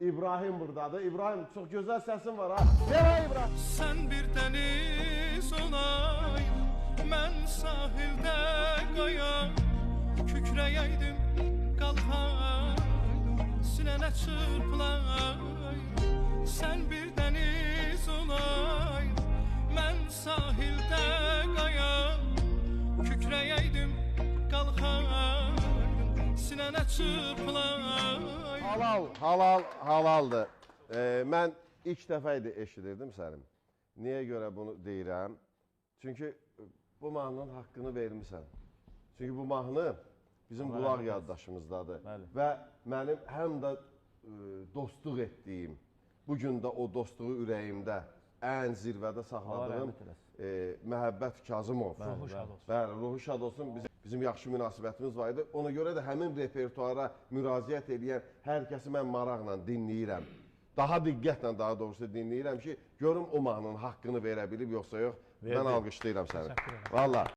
İbrahim buradadır. İbrahim, çox gözəl səsin var ha. Ver İbrahim. Sen bir deniz olaydın, mən sahildə qaya. Kükrəyəydim, qalxaydım, sinənə çırpılaydım. Sen bir deniz olaydın, mən sahildə qaya. Kükrəyəydim, qalxaydım, sinənə çırpılaydım. Halaldır. Mən ilk dəfə idi eşidirdim sənin. Niyə görə bunu deyirəm? Çünki bu mahnının haqqını vermisən. Çünki bu mahnı bizim qulaq yaddaşımızdadır. Və mənim həm də dostluq etdiyim, bugün də o dostluğu ürəyimdə ən zirvədə saxladığım Məhəbbət Kazımov. Ruhu şad olsun. Bəli, ruhu şad olsun. Bizim yaxşı münasibətimiz var idi. Ona görə də həmin repertuara müraciət edən hər kəsi mən maraqla dinləyirəm. Daha diqqətlə daha doğrusu dinləyirəm ki, görüm o mahnının haqqını verə bilib yoxsa yox. Mən alqışlayıram səni. Valla.